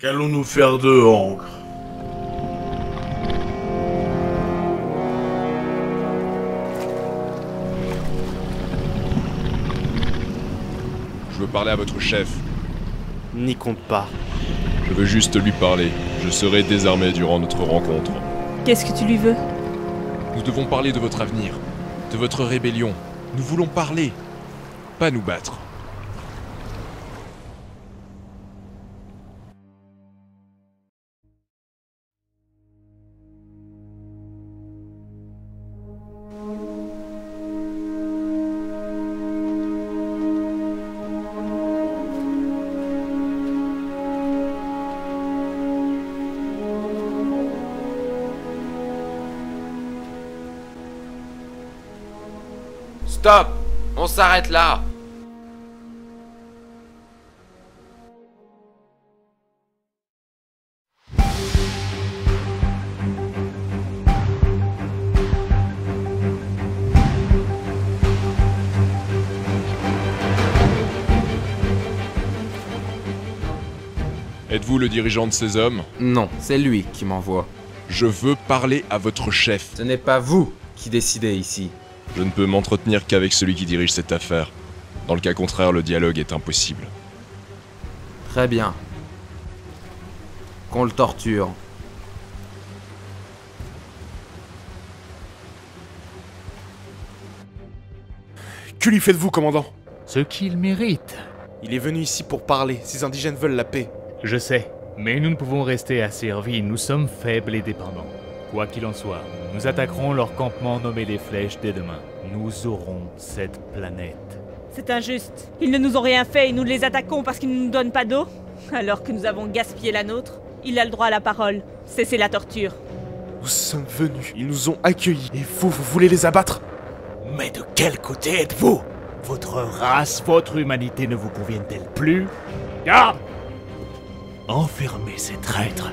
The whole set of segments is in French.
Qu'allons-nous faire de Ancre? Je veux parler à votre chef. N'y compte pas. Je veux juste lui parler. Je serai désarmé durant notre rencontre. Qu'est-ce que tu lui veux? Nous devons parler de votre avenir, de votre rébellion. Nous voulons parler, pas nous battre. Stop! On s'arrête là! Êtes-vous le dirigeant de ces hommes? Non, c'est lui qui m'envoie. Je veux parler à votre chef. Ce n'est pas vous qui décidez ici. Je ne peux m'entretenir qu'avec celui qui dirige cette affaire. Dans le cas contraire, le dialogue est impossible. Très bien. Qu'on le torture. Que lui faites-vous, commandant? Ce qu'il mérite. Il est venu ici pour parler. Ces indigènes veulent la paix. Je sais, mais nous ne pouvons rester asservis, nous sommes faibles et dépendants. Quoi qu'il en soit, nous attaquerons leur campement nommé des Flèches dès demain. Nous aurons cette planète. C'est injuste. Ils ne nous ont rien fait et nous les attaquons parce qu'ils ne nous donnent pas d'eau. Alors que nous avons gaspillé la nôtre, il a le droit à la parole. Cessez la torture. Nous sommes venus. Ils nous ont accueillis. Et vous voulez les abattre? Mais de quel côté êtes-vous? Votre race, votre humanité ne vous conviennent-elles plus? Garde! Enfermez ces traîtres.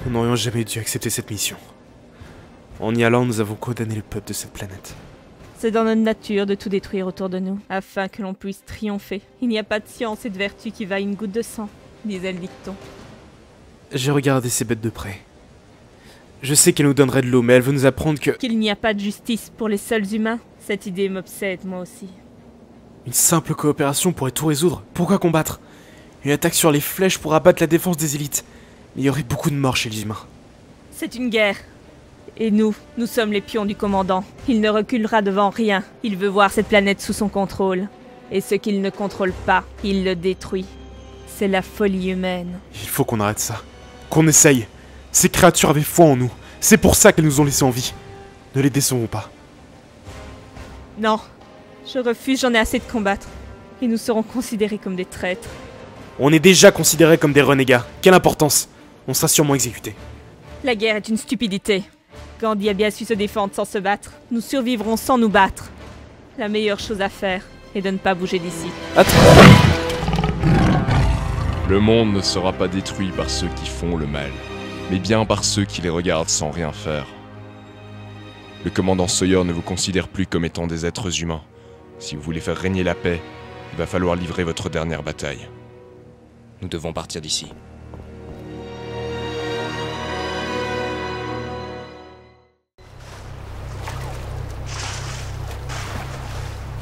Nous n'aurions jamais dû accepter cette mission. En y allant, nous avons condamné le peuple de cette planète. C'est dans notre nature de tout détruire autour de nous, afin que l'on puisse triompher. Il n'y a pas de science et de vertu qui vaille une goutte de sang, disait le dicton. J'ai regardé ces bêtes de près. Je sais qu'elle nous donnerait de l'eau, mais elle veut nous apprendre que... Qu'il n'y a pas de justice pour les seuls humains. Cette idée m'obsède, moi aussi. Une simple coopération pourrait tout résoudre. Pourquoi combattre? Une attaque sur les flèches pour abattre la défense des élites. Mais il y aurait beaucoup de morts chez les humains. C'est une guerre. Et nous sommes les pions du commandant. Il ne reculera devant rien. Il veut voir cette planète sous son contrôle. Et ce qu'il ne contrôle pas, il le détruit. C'est la folie humaine. Il faut qu'on arrête ça. Qu'on essaye. Ces créatures avaient foi en nous. C'est pour ça qu'elles nous ont laissés en vie. Ne les décevons pas. Non. Je refuse, j'en ai assez de combattre. Et nous serons considérés comme des traîtres. On est déjà considérés comme des renégats. Quelle importance? On sera sûrement exécutés. La guerre est une stupidité. Gandhi a bien su se défendre sans se battre. Nous survivrons sans nous battre. La meilleure chose à faire est de ne pas bouger d'ici. Attends. Le monde ne sera pas détruit par ceux qui font le mal, mais bien par ceux qui les regardent sans rien faire. Le commandant Sawyer ne vous considère plus comme étant des êtres humains. Si vous voulez faire régner la paix, il va falloir livrer votre dernière bataille. Nous devons partir d'ici.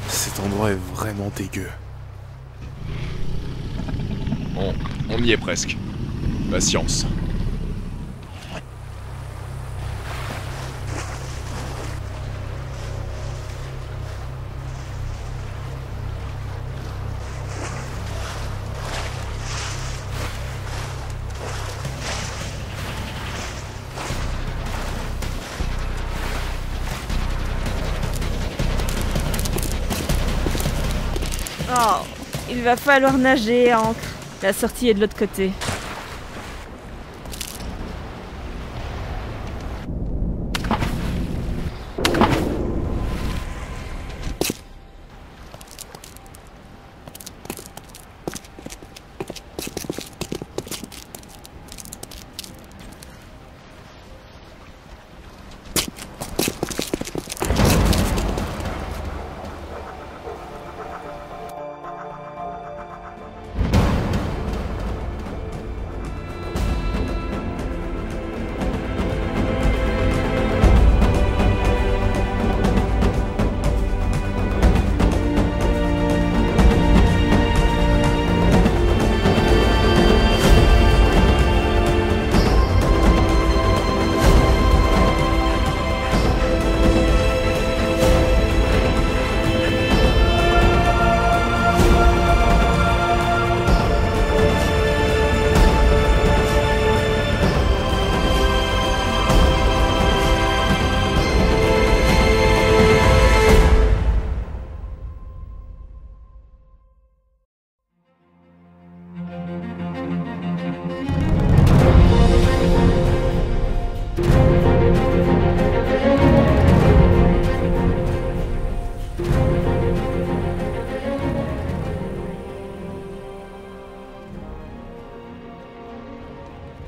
Cet endroit est vraiment dégueu. On y est presque. Patience. Oh, il va falloir nager, Ancre. La sortie est de l'autre côté.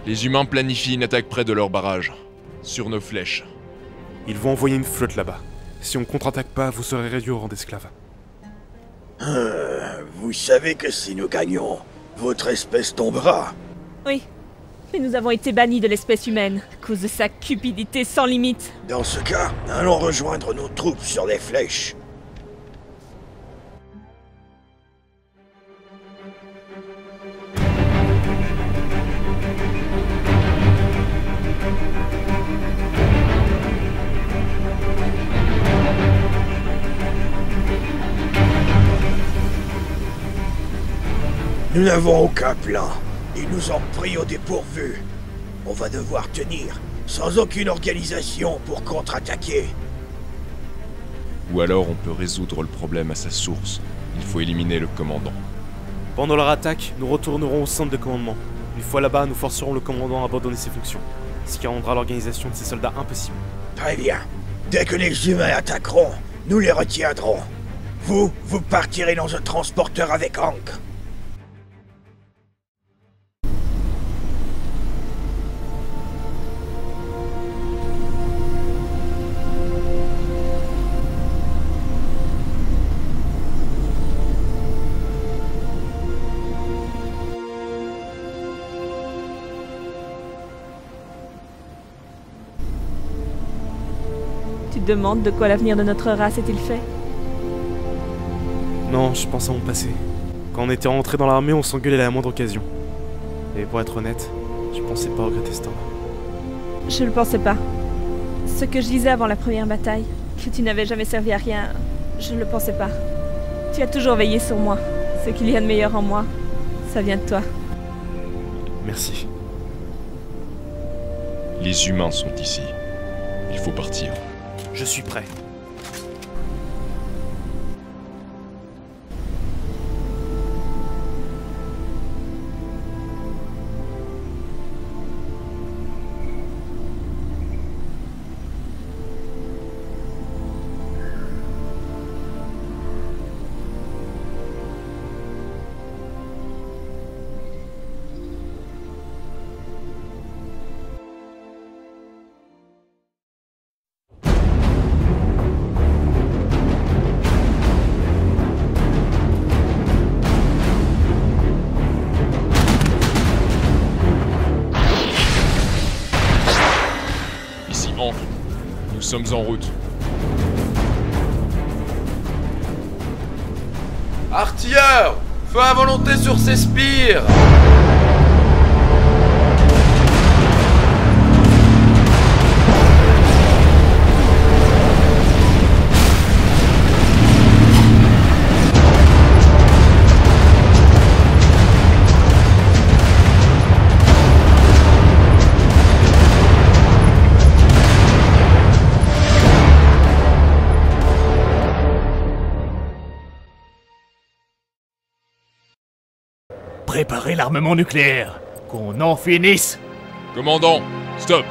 Les humains planifient une attaque près de leur barrage. Sur nos flèches. Ils vont envoyer une flotte là-bas. Si on contre-attaque pas, vous serez réduits au rang d'esclaves. Vous savez que si nous gagnons, votre espèce tombera. Oui. Mais nous avons été bannis de l'espèce humaine, à cause de sa cupidité sans limite. Dans ce cas, allons rejoindre nos troupes sur les flèches. Nous n'avons aucun plan. Ils nous ont pris au dépourvu. On va devoir tenir, sans aucune organisation pour contre-attaquer. Ou alors on peut résoudre le problème à sa source. Il faut éliminer le commandant. Pendant leur attaque, nous retournerons au centre de commandement. Une fois là-bas, nous forcerons le commandant à abandonner ses fonctions. Ce qui rendra l'organisation de ces soldats impossible. Très bien. Dès que les humains attaqueront, nous les retiendrons. Vous partirez dans un transporteur avec Hank. Tu te demandes de quoi l'avenir de notre race est-il fait? Non, je pense à mon passé. Quand on était rentré dans l'armée, on s'engueulait à la moindre occasion. Et pour être honnête, je pensais pas regretter ce temps. Je le pensais pas. Ce que je disais avant la première bataille, que tu n'avais jamais servi à rien, je ne le pensais pas. Tu as toujours veillé sur moi. Ce qu'il y a de meilleur en moi, ça vient de toi. Merci. Les humains sont ici. Il faut partir. Je suis prêt. Nous sommes en route. Artilleurs! Feu à volonté sur ces spires! Préparez l'armement nucléaire. Qu'on en finisse. Commandant, stop!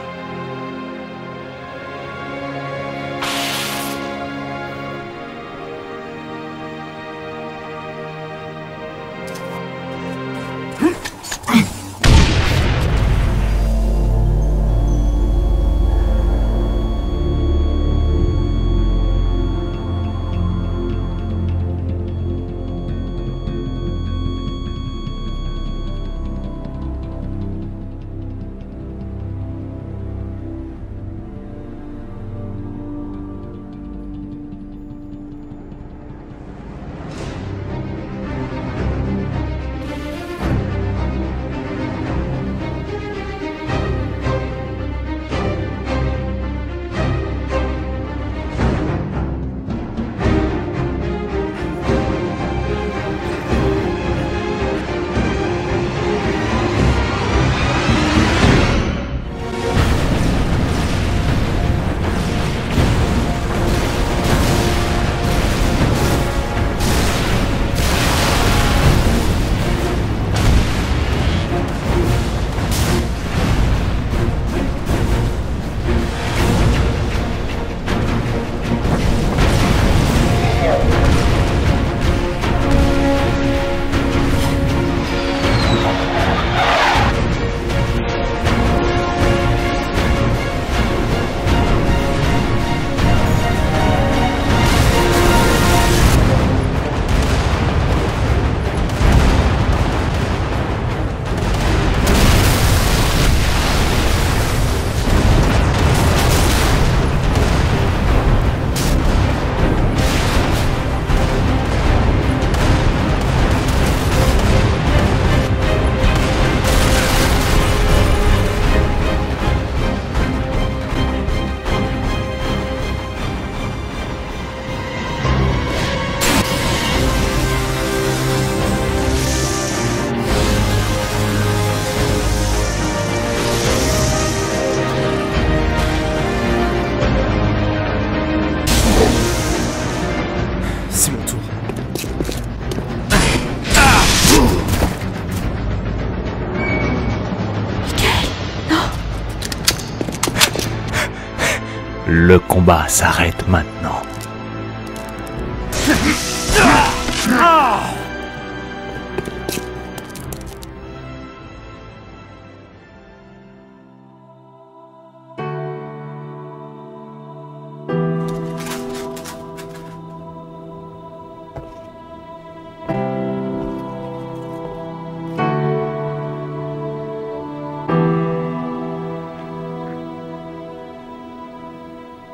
Le combat s'arrête maintenant.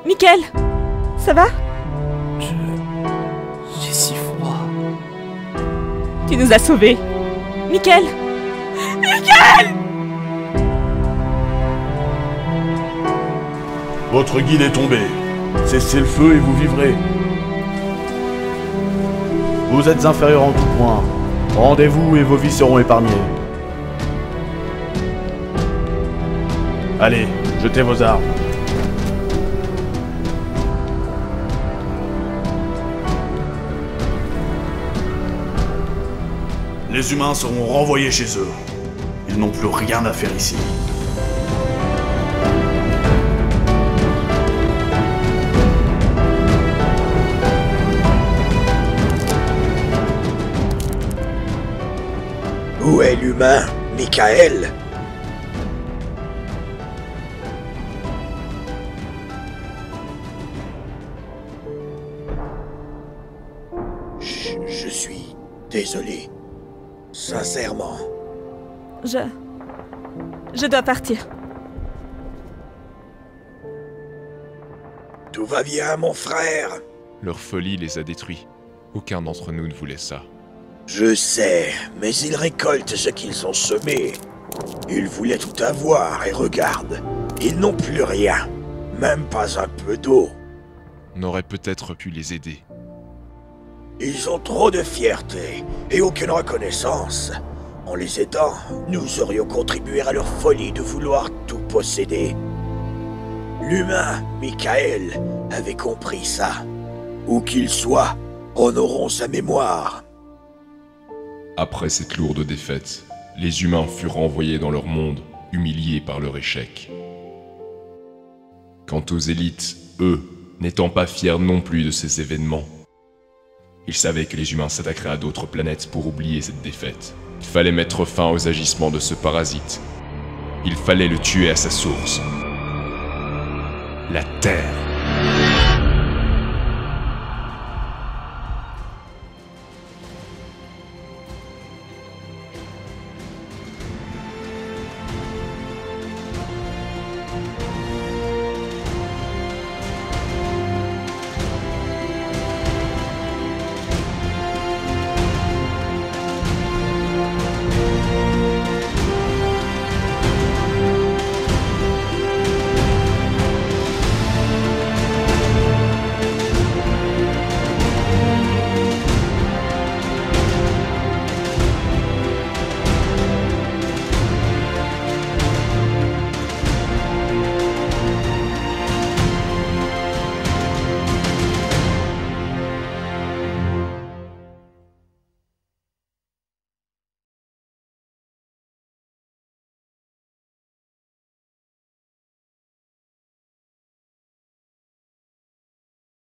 Michael, ça va? J'ai si froid. Tu nous as sauvés. Michael! Votre guide est tombé. Cessez le feu et vous vivrez. Vous êtes inférieurs en tout point. Rendez-vous et vos vies seront épargnées. Allez, jetez vos armes. Les humains seront renvoyés chez eux. Ils n'ont plus rien à faire ici. Où est l'humain, Michael? Je suis désolé. Sincèrement. Je dois partir. Tout va bien, mon frère? Leur folie les a détruits. Aucun d'entre nous ne voulait ça. Je sais, mais ils récoltent ce qu'ils ont semé. Ils voulaient tout avoir et regarde, ils n'ont plus rien. Même pas un peu d'eau. On aurait peut-être pu les aider. Ils ont trop de fierté et aucune reconnaissance. En les aidant, nous aurions contribué à leur folie de vouloir tout posséder. L'humain, Michael, avait compris ça. Où qu'il soit, honorons sa mémoire. Après cette lourde défaite, les humains furent renvoyés dans leur monde, humiliés par leur échec. Quant aux élites, eux, n'étant pas fiers non plus de ces événements, ils savaient que les humains s'attaqueraient à d'autres planètes pour oublier cette défaite. Il fallait mettre fin aux agissements de ce parasite. Il fallait le tuer à sa source. La Terre.